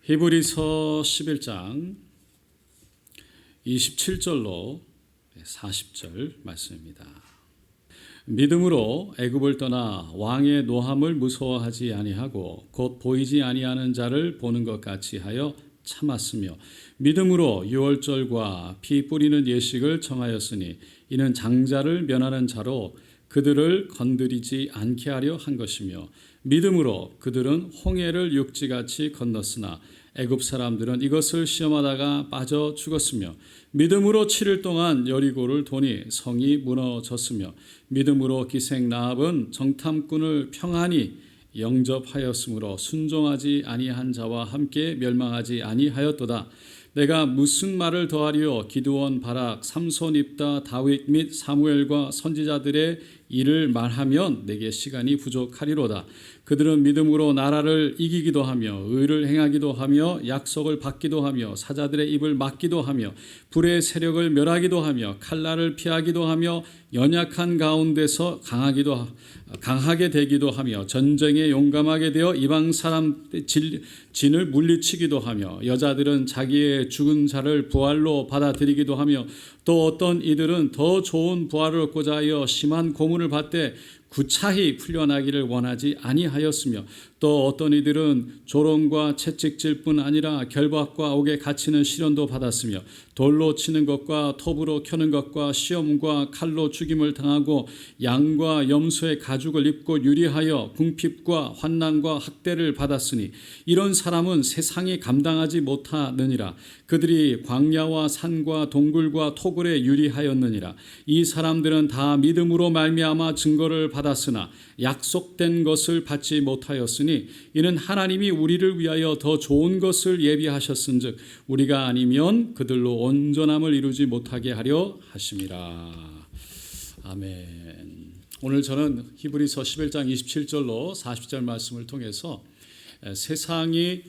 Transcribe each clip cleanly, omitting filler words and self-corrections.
히브리서 11장 27절로 40절 말씀입니다. 믿음으로 애굽을 떠나 왕의 노함을 무서워하지 아니하고 곧 보이지 아니하는 자를 보는 것 같이 하여 참았으며 믿음으로 유월절과 피 뿌리는 예식을 정하였으니 이는 장자를 면하는 자로 그들을 건드리지 않게 하려 한 것이며 믿음으로 그들은 홍해를 육지같이 건넜으나 애굽 사람들은 이것을 시험하다가 빠져 죽었으며 믿음으로 7일 동안 여리고를 도니 성이 무너졌으며 믿음으로 기생 라합은 정탐꾼을 평안히 영접하였으므로 순종하지 아니한 자와 함께 멸망하지 아니하였도다. 내가 무슨 말을 더하리요? 기드온, 바락, 삼손, 입다, 다윗 및 사무엘과 선지자들의 일을 말하면 내게 시간이 부족하리로다. 그들은 믿음으로 나라를 이기기도 하며 의를 행하기도 하며 약속을 받기도 하며 사자들의 입을 막기도 하며 불의 세력을 멸하기도 하며 칼날을 피하기도 하며 연약한 가운데서 강하게 되기도 하며 전쟁에 용감하게 되어 이방 사람 진을 물리치기도 하며 여자들은 자기의 죽은 자를 부활로 받아들이기도 하며 또 어떤 이들은 더 좋은 부활을 얻고자 하여 심한 고문을 받되 구차히 풀려나기를 원하지 아니하였으며 또 어떤 이들은 조롱과 채찍질 뿐 아니라 결박과 옥에 갇히는 시련도 받았으며 돌로 치는 것과 톱으로 켜는 것과 시험과 칼로 죽임을 당하고 양과 염소의 가죽을 입고 유리하여 궁핍과 환난과 학대를 받았으니 이런 사람은 세상이 감당하지 못하느니라. 그들이 광야와 산과 동굴과 토굴에 유리하였느니라. 이 사람들은 다 믿음으로 말미암아 증거를 받았으나 약속된 것을 받지 못하였으니 이는 하나님이 우리를 위하여 더 좋은 것을 예비하셨은즉 우리가 아니면 그들로 온전함을 이루지 못하게 하려 하심이라. 아멘. 오늘 저는 히브리서 11장 27절로 40절 말씀을 통해서 세상이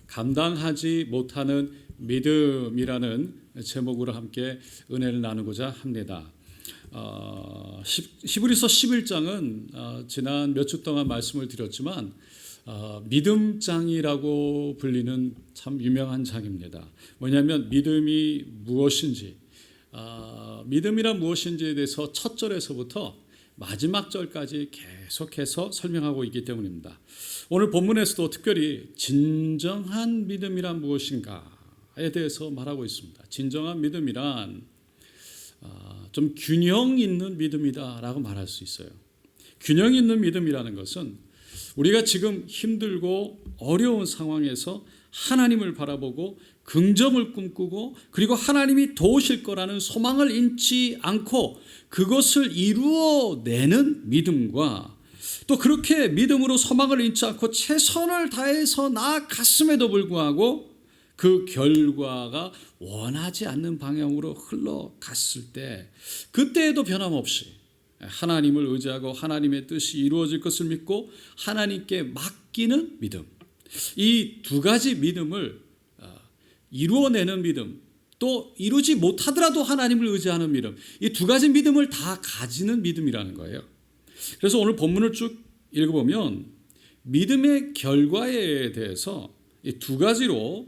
감당하지 못하는 믿음이라는 제목으로 함께 은혜를 나누고자 합니다. 히브리서 11장은 지난 몇 주 동안 말씀을 드렸지만 믿음장이라고 불리는 참 유명한 장입니다. 뭐냐면 믿음이 무엇인지, 믿음이란 무엇인지에 대해서 첫 절에서부터 마지막 절까지 계속해서 설명하고 있기 때문입니다. 오늘 본문에서도 특별히 진정한 믿음이란 무엇인가에 대해서 말하고 있습니다. 진정한 믿음이란 좀 균형 있는 믿음이다라고 말할 수 있어요. 균형 있는 믿음이라는 것은 우리가 지금 힘들고 어려운 상황에서 하나님을 바라보고 긍정을 꿈꾸고 그리고 하나님이 도우실 거라는 소망을 잃지 않고 그것을 이루어내는 믿음과 또 그렇게 믿음으로 소망을 잃지 않고 최선을 다해서 나아갔음에도 불구하고 그 결과가 원하지 않는 방향으로 흘러갔을 때 그때에도 변함없이 하나님을 의지하고 하나님의 뜻이 이루어질 것을 믿고 하나님께 맡기는 믿음, 이 두 가지 믿음을 이루어내는 믿음, 또 이루지 못하더라도 하나님을 의지하는 믿음, 이 두 가지 믿음을 다 가지는 믿음이라는 거예요. 그래서 오늘 본문을 쭉 읽어보면 믿음의 결과에 대해서 이 두 가지로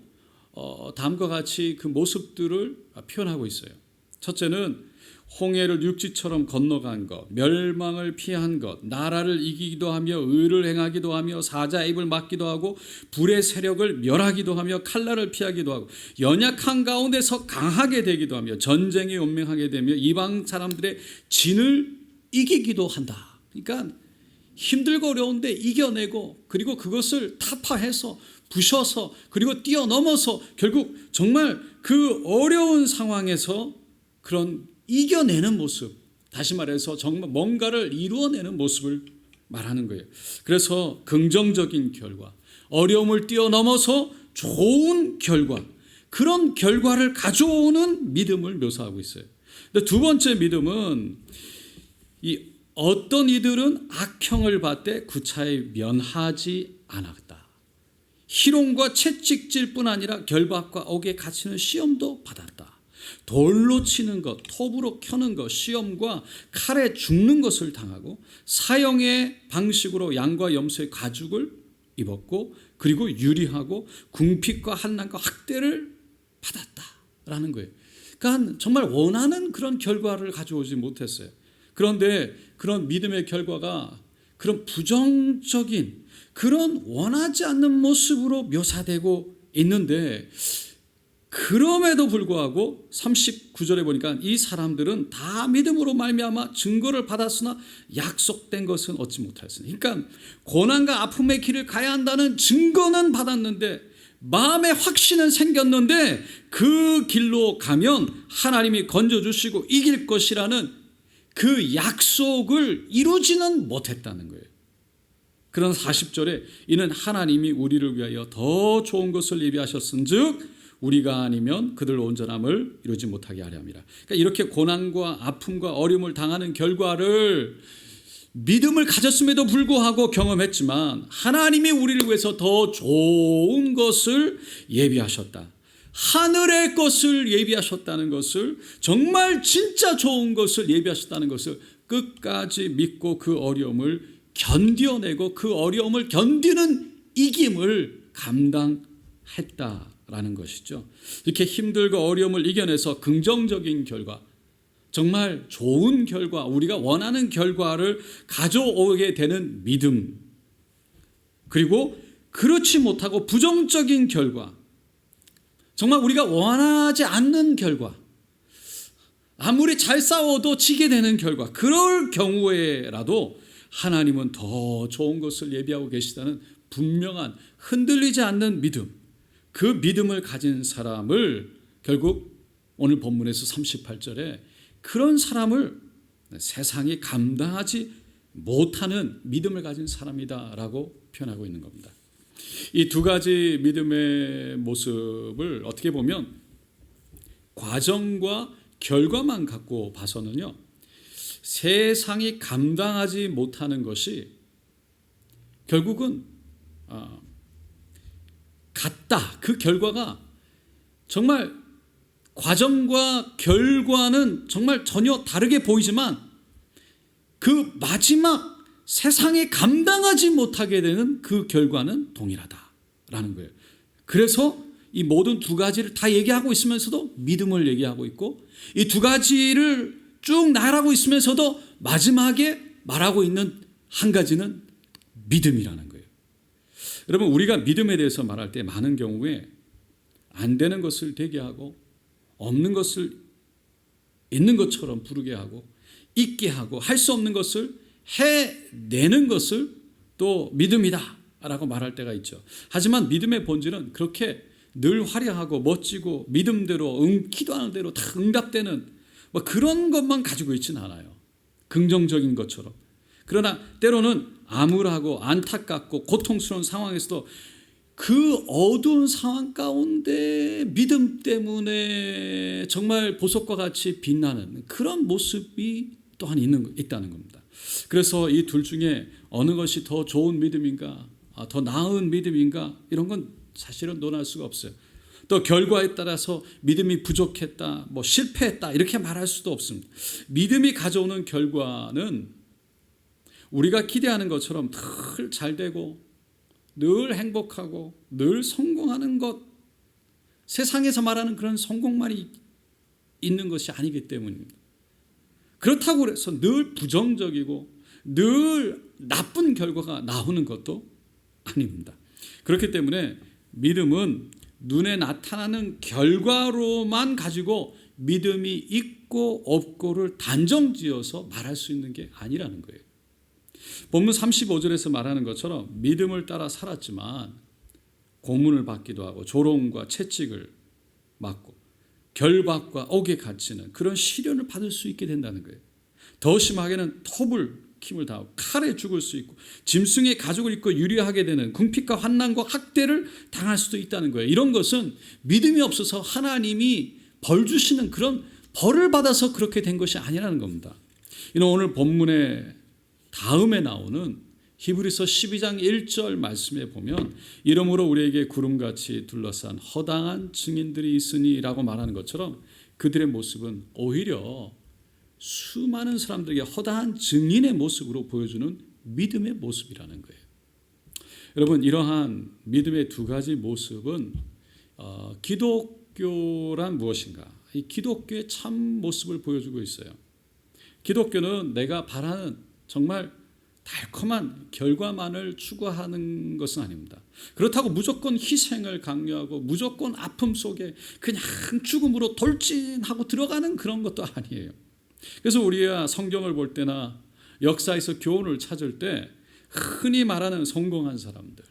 다음과 같이 그 모습들을 표현하고 있어요. 첫째는 홍해를 육지처럼 건너간 것, 멸망을 피한 것, 나라를 이기기도 하며 의를 행하기도 하며 사자의 입을 막기도 하고 불의 세력을 멸하기도 하며 칼날을 피하기도 하고 연약한 가운데서 강하게 되기도 하며 전쟁에 용맹하게 되며 이방 사람들의 진을 이기기도 한다. 그러니까 힘들고 어려운데 이겨내고 그리고 그것을 타파해서 부셔서 그리고 뛰어넘어서 결국 정말 그 어려운 상황에서 그런 이겨내는 모습, 다시 말해서 정말 뭔가를 이루어내는 모습을 말하는 거예요. 그래서 긍정적인 결과, 어려움을 뛰어넘어서 좋은 결과, 그런 결과를 가져오는 믿음을 묘사하고 있어요. 근데 두 번째 믿음은 어떤 이들은 악형을 받되 구차히 면하지 않았다. 희롱과 채찍질 뿐 아니라 결박과 옥에 갇히는 시험도 받았다. 돌로 치는 것, 톱으로 켜는 것, 시험과 칼에 죽는 것을 당하고 사형의 방식으로 양과 염소의 가죽을 입었고 그리고 유리하고 궁핍과 환난과 학대를 받았다라는 거예요. 그러니까 정말 원하는 그런 결과를 가져오지 못했어요. 그런데 그런 믿음의 결과가 그런 부정적인 그런 원하지 않는 모습으로 묘사되고 있는데, 그럼에도 불구하고 39절에 보니까 이 사람들은 다 믿음으로 말미암아 증거를 받았으나 약속된 것은 얻지 못하였으니, 그러니까 고난과 아픔의 길을 가야 한다는 증거는 받았는데, 마음의 확신은 생겼는데 그 길로 가면 하나님이 건져주시고 이길 것이라는 그 약속을 이루지는 못했다는 거예요. 그런 40절에 이는 하나님이 우리를 위하여 더 좋은 것을 예비하셨은즉 우리가 아니면 그들 온전함을 이루지 못하게 하려 함이라. 그러니까 이렇게 고난과 아픔과 어려움을 당하는 결과를 믿음을 가졌음에도 불구하고 경험했지만, 하나님이 우리를 위해서 더 좋은 것을 예비하셨다, 하늘의 것을 예비하셨다는 것을, 정말 진짜 좋은 것을 예비하셨다는 것을 끝까지 믿고 그 어려움을 견뎌내고 그 어려움을 견디는 이김을 감당했다라는 것이죠. 이렇게 힘들고 어려움을 이겨내서 긍정적인 결과, 정말 좋은 결과, 우리가 원하는 결과를 가져오게 되는 믿음, 그리고 그렇지 못하고 부정적인 결과, 정말 우리가 원하지 않는 결과, 아무리 잘 싸워도 지게 되는 결과, 그럴 경우에라도 하나님은 더 좋은 것을 예비하고 계시다는 분명한 흔들리지 않는 믿음, 그 믿음을 가진 사람을 결국 오늘 본문에서 38절에 그런 사람을 세상이 감당하지 못하는 믿음을 가진 사람이다라고 표현하고 있는 겁니다. 이 두 가지 믿음의 모습을 어떻게 보면 과정과 결과만 갖고 봐서는요, 세상이 감당하지 못하는 것이 결국은 같다. 그 결과가 정말 과정과 결과는 정말 전혀 다르게 보이지만 그 마지막 세상에 감당하지 못하게 되는 그 결과는 동일하다라는 거예요. 그래서 이 모든 두 가지를 다 얘기하고 있으면서도 믿음을 얘기하고 있고, 이 두 가지를 쭉 나열하고 있으면서도 마지막에 말하고 있는 한 가지는 믿음이라는 거예요. 여러분, 우리가 믿음에 대해서 말할 때 많은 경우에 안 되는 것을 되게 하고 없는 것을 있는 것처럼 부르게 하고 있게 하고 할 수 없는 것을 해내는 것을 또 믿음이다 라고 말할 때가 있죠. 하지만 믿음의 본질은 그렇게 늘 화려하고 멋지고 믿음대로 기도하는 대로 다 응답되는 뭐 그런 것만 가지고 있지는 않아요. 긍정적인 것처럼. 그러나 때로는 암울하고 안타깝고 고통스러운 상황에서도 그 어두운 상황 가운데 믿음 때문에 정말 보석과 같이 빛나는 그런 모습이 또한 있다는 겁니다. 그래서 이 둘 중에 어느 것이 더 좋은 믿음인가, 더 나은 믿음인가, 이런 건 사실은 논할 수가 없어요. 또 결과에 따라서 믿음이 부족했다, 뭐 실패했다 이렇게 말할 수도 없습니다. 믿음이 가져오는 결과는 우리가 기대하는 것처럼 늘 잘 되고 늘 행복하고 늘 성공하는 것, 세상에서 말하는 그런 성공만이 있는 것이 아니기 때문입니다. 그렇다고 해서 늘 부정적이고 늘 나쁜 결과가 나오는 것도 아닙니다. 그렇기 때문에 믿음은 눈에 나타나는 결과로만 가지고 믿음이 있고 없고를 단정지어서 말할 수 있는 게 아니라는 거예요. 본문 35절에서 말하는 것처럼 믿음을 따라 살았지만 고문을 받기도 하고 조롱과 채찍을 맞고 결박과 옥에 갇히는 그런 시련을 받을 수 있게 된다는 거예요. 더 심하게는 톱을 힘을 다하고 칼에 죽을 수 있고 짐승의 가죽을 입고 유리하게 되는 궁핍과 환난과 학대를 당할 수도 있다는 거예요. 이런 것은 믿음이 없어서 하나님이 벌 주시는 그런 벌을 받아서 그렇게 된 것이 아니라는 겁니다. 이는 오늘 본문의 다음에 나오는 히브리서 12장 1절 말씀에 보면 이러므로 우리에게 구름같이 둘러싼 허당한 증인들이 있으니 라고 말하는 것처럼 그들의 모습은 오히려 수많은 사람들에게 허다한 증인의 모습으로 보여주는 믿음의 모습이라는 거예요. 여러분, 이러한 믿음의 두 가지 모습은 기독교란 무엇인가? 이 기독교의 참 모습을 보여주고 있어요. 기독교는 내가 바라는 정말 달콤한 결과만을 추구하는 것은 아닙니다. 그렇다고 무조건 희생을 강요하고 무조건 아픔 속에 그냥 죽음으로 돌진하고 들어가는 그런 것도 아니에요. 그래서 우리가 성경을 볼 때나 역사에서 교훈을 찾을 때 흔히 말하는 성공한 사람들,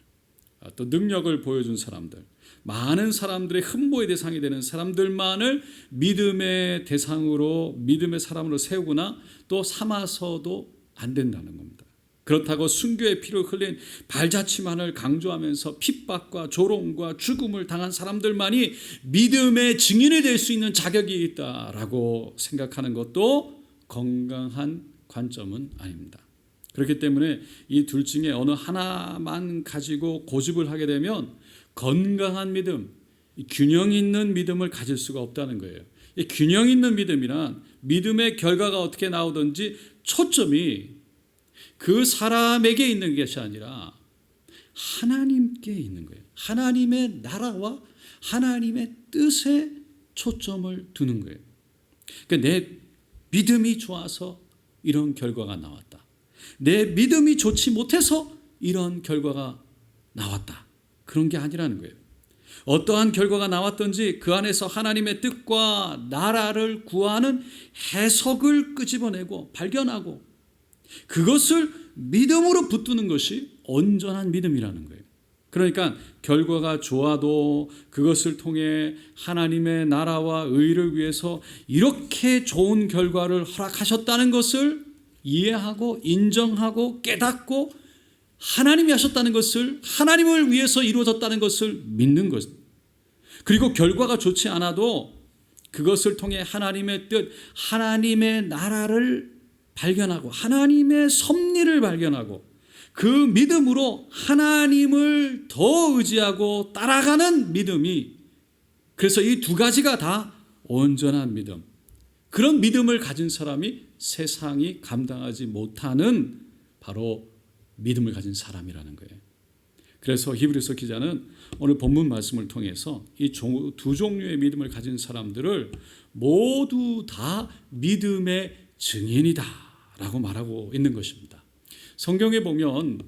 또 능력을 보여준 사람들, 많은 사람들의 흠모의 대상이 되는 사람들만을 믿음의 대상으로, 믿음의 사람으로 세우거나 또 삼아서도 안 된다는 겁니다. 그렇다고 순교의 피를 흘린 발자취만을 강조하면서 핍박과 조롱과 죽음을 당한 사람들만이 믿음의 증인이 될 수 있는 자격이 있다라고 생각하는 것도 건강한 관점은 아닙니다. 그렇기 때문에 이 둘 중에 어느 하나만 가지고 고집을 하게 되면 건강한 믿음, 균형 있는 믿음을 가질 수가 없다는 거예요. 이 균형 있는 믿음이란 믿음의 결과가 어떻게 나오든지 초점이 그 사람에게 있는 것이 아니라 하나님께 있는 거예요. 하나님의 나라와 하나님의 뜻에 초점을 두는 거예요. 그러니까 내 믿음이 좋아서 이런 결과가 나왔다. 내 믿음이 좋지 못해서 이런 결과가 나왔다. 그런 게 아니라는 거예요. 어떠한 결과가 나왔든지 그 안에서 하나님의 뜻과 나라를 구하는 해석을 끄집어내고 발견하고 그것을 믿음으로 붙드는 것이 온전한 믿음이라는 거예요. 그러니까 결과가 좋아도 그것을 통해 하나님의 나라와 의를 위해서 이렇게 좋은 결과를 허락하셨다는 것을 이해하고 인정하고 깨닫고 하나님이 하셨다는 것을, 하나님을 위해서 이루어졌다는 것을 믿는 것. 그리고 결과가 좋지 않아도 그것을 통해 하나님의 뜻, 하나님의 나라를 발견하고 하나님의 섭리를 발견하고 그 믿음으로 하나님을 더 의지하고 따라가는 믿음이, 그래서 이 두 가지가 다 온전한 믿음, 그런 믿음을 가진 사람이 세상이 감당하지 못하는 바로 믿음을 가진 사람이라는 거예요. 그래서 히브리서 기자는 오늘 본문 말씀을 통해서 이 두 종류의 믿음을 가진 사람들을 모두 다 믿음의 증인이다 라고 말하고 있는 것입니다. 성경에 보면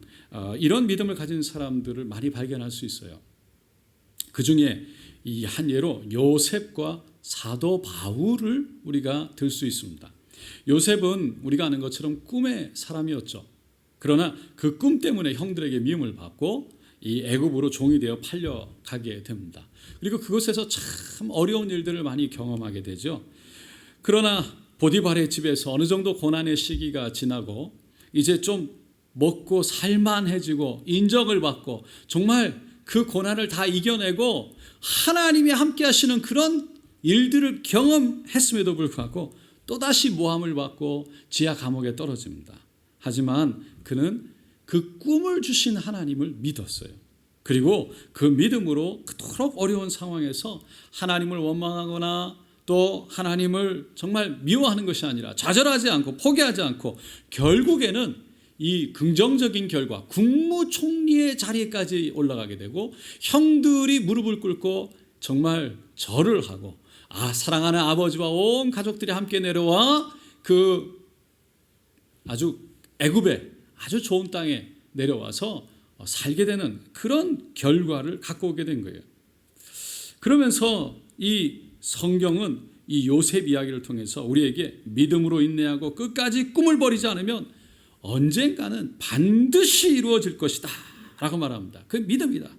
이런 믿음을 가진 사람들을 많이 발견할 수 있어요. 그 중에 이 한 예로 요셉과 사도 바울을 우리가 들 수 있습니다. 요셉은 우리가 아는 것처럼 꿈의 사람이었죠. 그러나 그 꿈 때문에 형들에게 미움을 받고 이 애굽으로 종이 되어 팔려가게 됩니다. 그리고 그곳에서 참 어려운 일들을 많이 경험하게 되죠. 그러나 보디발의 집에서 어느 정도 고난의 시기가 지나고 이제 좀 먹고 살만해지고 인정을 받고 정말 그 고난을 다 이겨내고 하나님이 함께 하시는 그런 일들을 경험했음에도 불구하고 또다시 모함을 받고 지하 감옥에 떨어집니다. 하지만 그는 그 꿈을 주신 하나님을 믿었어요. 그리고 그 믿음으로 그토록 어려운 상황에서 하나님을 원망하거나 또 하나님을 정말 미워하는 것이 아니라 좌절하지 않고 포기하지 않고 결국에는 이 긍정적인 결과, 국무총리의 자리까지 올라가게 되고 형들이 무릎을 꿇고 정말 절을 하고 사랑하는 아버지와 온 가족들이 함께 내려와 그 아주 애굽의 아주 좋은 땅에 내려와서 살게 되는 그런 결과를 갖고 오게 된 거예요. 그러면서 이 성경은 이 요셉 이야기를 통해서 우리에게 믿음으로 인내하고 끝까지 꿈을 버리지 않으면 언젠가는 반드시 이루어질 것이다 라고 말합니다. 그 믿음이다.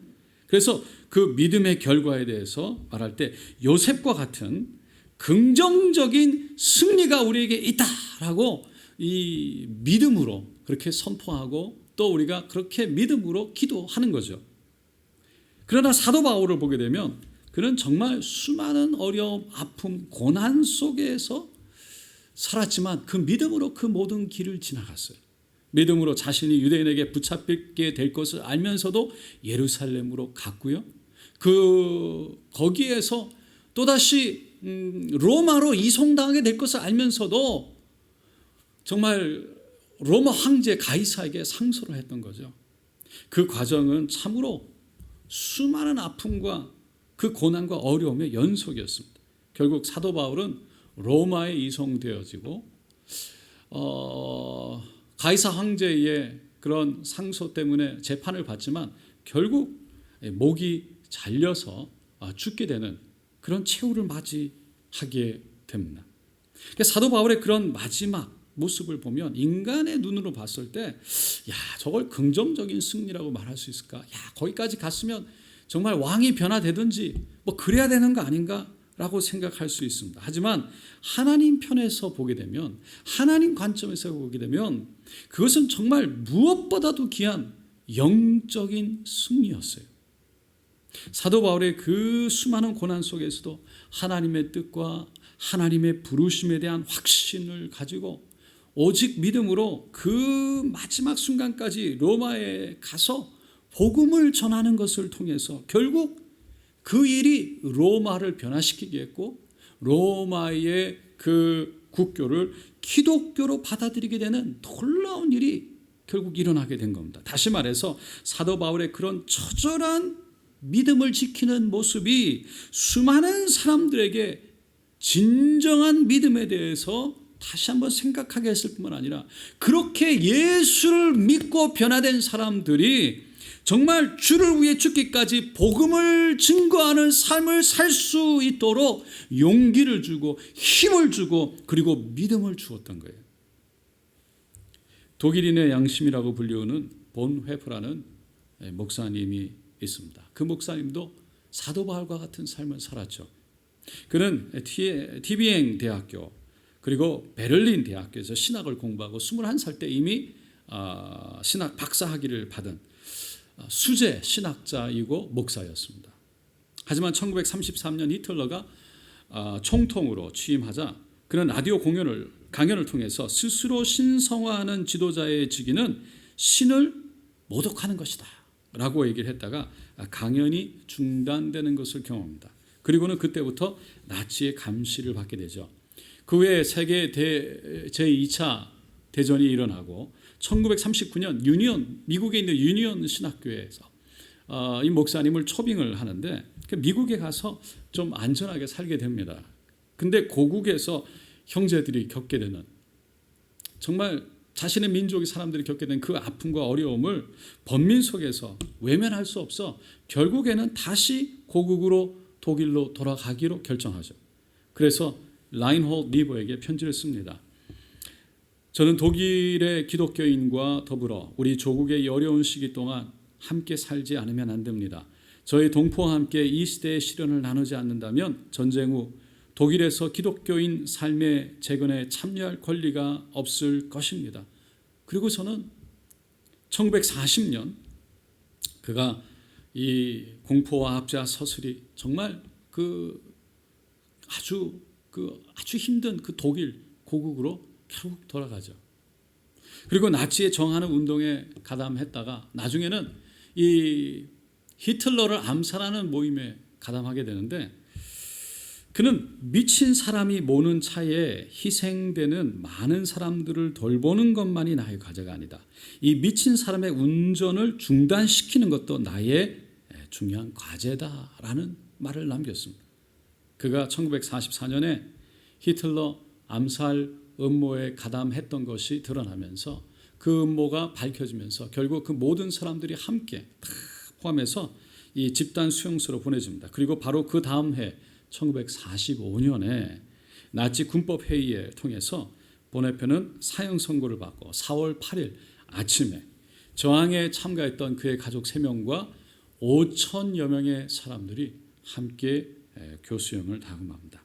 그래서 그 믿음의 결과에 대해서 말할 때 요셉과 같은 긍정적인 승리가 우리에게 있다라고 이 믿음으로 그렇게 선포하고 또 우리가 그렇게 믿음으로 기도하는 거죠. 그러나 사도 바울을 보게 되면 그는 정말 수많은 어려움, 아픔, 고난 속에서 살았지만 그 믿음으로 그 모든 길을 지나갔어요. 믿음으로 자신이 유대인에게 붙잡히게 될 것을 알면서도 예루살렘으로 갔고요. 거기에서 또다시 로마로 이송당하게 될 것을 알면서도 정말 로마 황제 가이사에게 상소를 했던 거죠. 그 과정은 참으로 수많은 아픔과 그 고난과 어려움의 연속이었습니다. 결국 사도 바울은 로마에 이송되어지고 가이사 황제의 그런 상소 때문에 재판을 받지만 결국 목이 잘려서 죽게 되는 그런 최후를 맞이하게 됩니다. 사도 바울의 그런 마지막 모습을 보면 인간의 눈으로 봤을 때 저걸 긍정적인 승리라고 말할 수 있을까? 거기까지 갔으면 정말 왕이 변화되든지 뭐 그래야 되는 거 아닌가? 라고 생각할 수 있습니다. 하지만 하나님 편에서 보게 되면, 하나님 관점에서 보게 되면 그것은 정말 무엇보다도 귀한 영적인 승리였어요. 사도 바울의 그 수많은 고난 속에서도 하나님의 뜻과 하나님의 부르심에 대한 확신을 가지고 오직 믿음으로 그 마지막 순간까지 로마에 가서 복음을 전하는 것을 통해서 결국 그 일이 로마를 변화시키게 했고 로마의 그 국교를 기독교로 받아들이게 되는 놀라운 일이 결국 일어나게 된 겁니다. 다시 말해서 사도 바울의 그런 처절한 믿음을 지키는 모습이 수많은 사람들에게 진정한 믿음에 대해서 다시 한번 생각하게 했을 뿐만 아니라 그렇게 예수를 믿고 변화된 사람들이 정말 주를 위해 죽기까지 복음을 증거하는 삶을 살 수 있도록 용기를 주고 힘을 주고 그리고 믿음을 주었던 거예요. 독일인의 양심이라고 불리우는 본회프라는 목사님이 있습니다. 그 목사님도 사도 바울과 같은 삶을 살았죠. 그는 티비엥 대학교 그리고 베를린 대학교에서 신학을 공부하고 21살 때 이미 신학 박사학위를 받은 수재 신학자이고 목사였습니다. 하지만 1933년 히틀러가 총통으로 취임하자 그는 라디오 강연을 통해서 스스로 신성화하는 지도자의 직위는 신을 모독하는 것이다 라고 얘기를 했다가 강연이 중단되는 것을 경험합니다. 그리고는 그때부터 나치의 감시를 받게 되죠. 그 후에 세계 제2차 대전이 일어나고 1939년 미국에 있는 유니온 신학교에서 이 목사님을 초빙을 하는데 미국에 가서 좀 안전하게 살게 됩니다. 근데 고국에서 형제들이 겪게 되는 정말 자신의 민족의 사람들이 겪게 된 그 아픔과 어려움을 번민 속에서 외면할 수 없어 결국에는 다시 고국으로 독일로 돌아가기로 결정하죠. 그래서 라인홀드 리버에게 편지를 씁니다. 저는 독일의 기독교인과 더불어 우리 조국의 어려운 시기 동안 함께 살지 않으면 안 됩니다. 저희 동포와 함께 이 시대의 시련을 나누지 않는다면 전쟁 후 독일에서 기독교인 삶의 재건에 참여할 권리가 없을 것입니다. 그리고 저는 1940년 그가 이 공포와 압자 서슬이 정말 아주 힘든 그 독일 고국으로 결국 돌아가죠. 그리고 나치에 정하는 운동에 가담했다가 나중에는 이 히틀러를 암살하는 모임에 가담하게 되는데 그는 미친 사람이 모는 차에 희생되는 많은 사람들을 돌보는 것만이 나의 과제가 아니다. 이 미친 사람의 운전을 중단시키는 것도 나의 중요한 과제다라는 말을 남겼습니다. 그가 1944년에 히틀러 암살 음모에 가담했던 것이 드러나면서 그 음모가 밝혀지면서 결국 그 모든 사람들이 함께 다 포함해서 이 집단 수용소로 보내집니다. 그리고 바로 그 다음 해 1945년에 나치 군법 회의에 통해서 보네페는 사형 선고를 받고 4월 8일 아침에 저항에 참가했던 그의 가족 3명과 5천여 명의 사람들이 함께 교수형을 당합니다.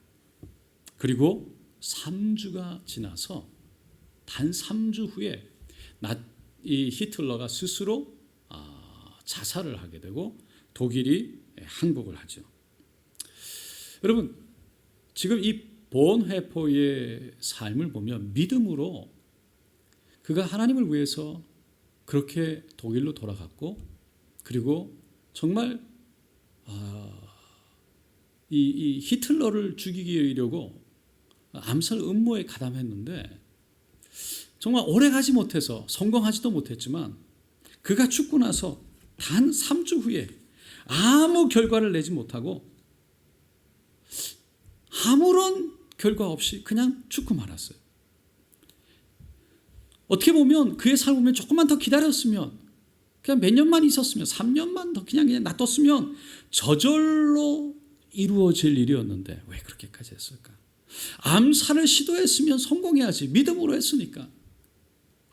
그리고 3주가 지나서 단 3주 후에 이 히틀러가 스스로 자살을 하게 되고 독일이 항복을 하죠. 여러분 지금 이 본회포의 삶을 보면 믿음으로 그가 하나님을 위해서 그렇게 독일로 돌아갔고 그리고 정말 이 히틀러를 죽이려고 암살 음모에 가담했는데 정말 오래 가지 못해서 성공하지도 못했지만 그가 죽고 나서 단 3주 후에 아무 결과를 내지 못하고 아무런 결과 없이 그냥 죽고 말았어요. 어떻게 보면 그의 삶을 보면 조금만 더 기다렸으면, 그냥 몇 년만 있었으면, 3년만 더 그냥 놔뒀으면 저절로 이루어질 일이었는데 왜 그렇게까지 했을까? 암살을 시도했으면 성공해야지, 믿음으로 했으니까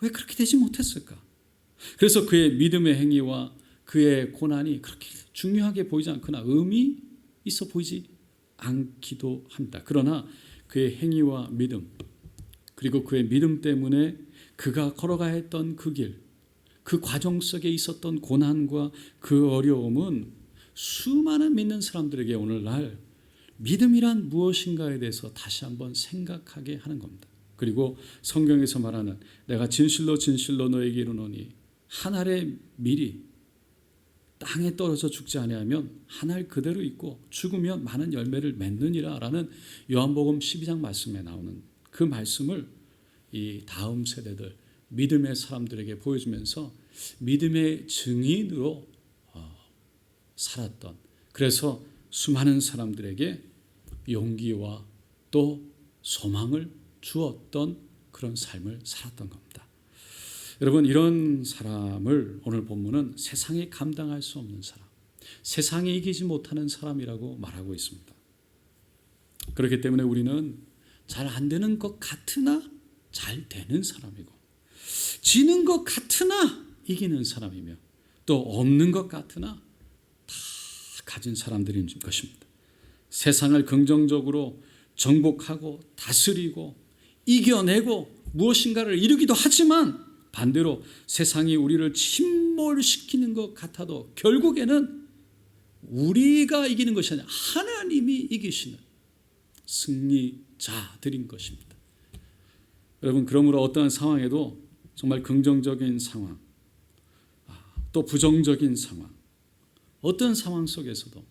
왜 그렇게 되지 못했을까? 그래서 그의 믿음의 행위와 그의 고난이 그렇게 중요하게 보이지 않거나 의미 있어 보이지 않기도 합니다. 그러나 그의 행위와 믿음, 그리고 그의 믿음 때문에 그가 걸어가야 했던 그 길, 그 과정 속에 있었던 고난과 그 어려움은 수많은 믿는 사람들에게 오늘날 믿음이란 무엇인가에 대해서 다시 한번 생각하게 하는 겁니다. 그리고 성경에서 말하는 내가 진실로 진실로 너에게 이르노니 한 알의 밀이 땅에 떨어져 죽지 아니하면 한 알 그대로 있고 죽으면 많은 열매를 맺느니라 라는 요한복음 12장 말씀에 나오는 그 말씀을 이 다음 세대들 믿음의 사람들에게 보여주면서 믿음의 증인으로 살았던, 그래서 수많은 사람들에게 용기와 또 소망을 주었던 그런 삶을 살았던 겁니다. 여러분, 이런 사람을 오늘 본문은 세상이 감당할 수 없는 사람, 세상이 이기지 못하는 사람이라고 말하고 있습니다. 그렇기 때문에 우리는 잘 안 되는 것 같으나 잘 되는 사람이고, 지는 것 같으나 이기는 사람이며, 또 없는 것 같으나 다 가진 사람들인 것입니다. 세상을 긍정적으로 정복하고 다스리고 이겨내고 무엇인가를 이루기도 하지만, 반대로 세상이 우리를 침몰시키는 것 같아도 결국에는 우리가 이기는 것이 아니라 하나님이 이기시는 승리자들인 것입니다. 여러분, 그러므로 어떠한 상황에도 정말 긍정적인 상황, 또 부정적인 상황, 어떤 상황 속에서도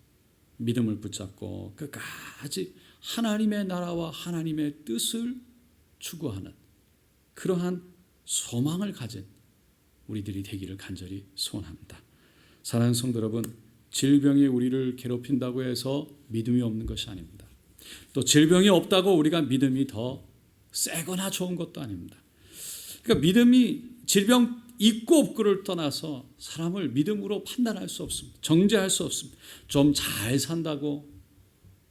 믿음을 붙잡고 끝까지 하나님의 나라와 하나님의 뜻을 추구하는 그러한 소망을 가진 우리들이 되기를 간절히 소원합니다. 사랑하는 성도 여러분, 질병이 우리를 괴롭힌다고 해서 믿음이 없는 것이 아닙니다. 또 질병이 없다고 우리가 믿음이 더 세거나 좋은 것도 아닙니다. 그러니까 믿음이 질병 있고 없고를 떠나서 사람을 믿음으로 판단할 수 없습니다. 정죄할 수 없습니다. 좀 잘 산다고,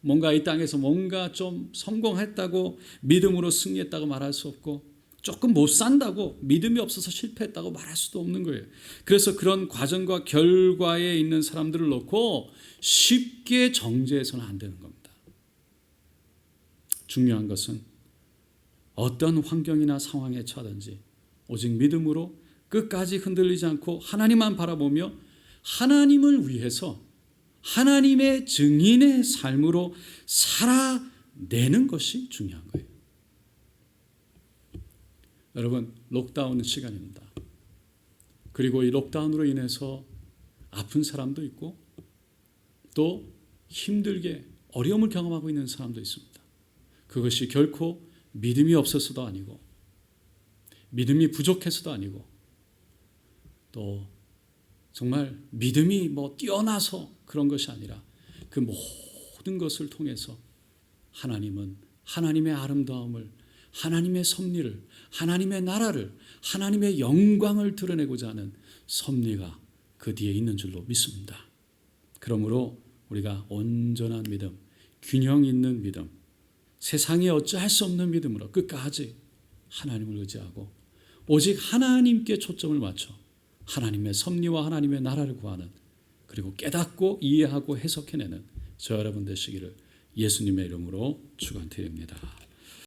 뭔가 이 땅에서 뭔가 좀 성공했다고 믿음으로 승리했다고 말할 수 없고, 조금 못 산다고 믿음이 없어서 실패했다고 말할 수도 없는 거예요. 그래서 그런 과정과 결과에 있는 사람들을 놓고 쉽게 정죄해서는 안 되는 겁니다. 중요한 것은 어떤 환경이나 상황에 처하든지 오직 믿음으로 끝까지 흔들리지 않고 하나님만 바라보며 하나님을 위해서 하나님의 증인의 삶으로 살아내는 것이 중요한 거예요. 여러분, 록다운 시간입니다. 그리고 이 록다운으로 인해서 아픈 사람도 있고 또 힘들게 어려움을 경험하고 있는 사람도 있습니다. 그것이 결코 믿음이 없어서도 아니고 믿음이 부족해서도 아니고 또 정말 믿음이 뛰어나서 그런 것이 아니라 그 모든 것을 통해서 하나님은 하나님의 아름다움을, 하나님의 섭리를, 하나님의 나라를, 하나님의 영광을 드러내고자 하는 섭리가 그 뒤에 있는 줄로 믿습니다. 그러므로 우리가 온전한 믿음, 균형 있는 믿음, 세상에 어찌할 수 없는 믿음으로 끝까지 하나님을 의지하고 오직 하나님께 초점을 맞춰 하나님의 섭리와 하나님의 나라를 구하는, 그리고 깨닫고 이해하고 해석해내는 저 여러분 되시기를 예수님의 이름으로 축원드립니다.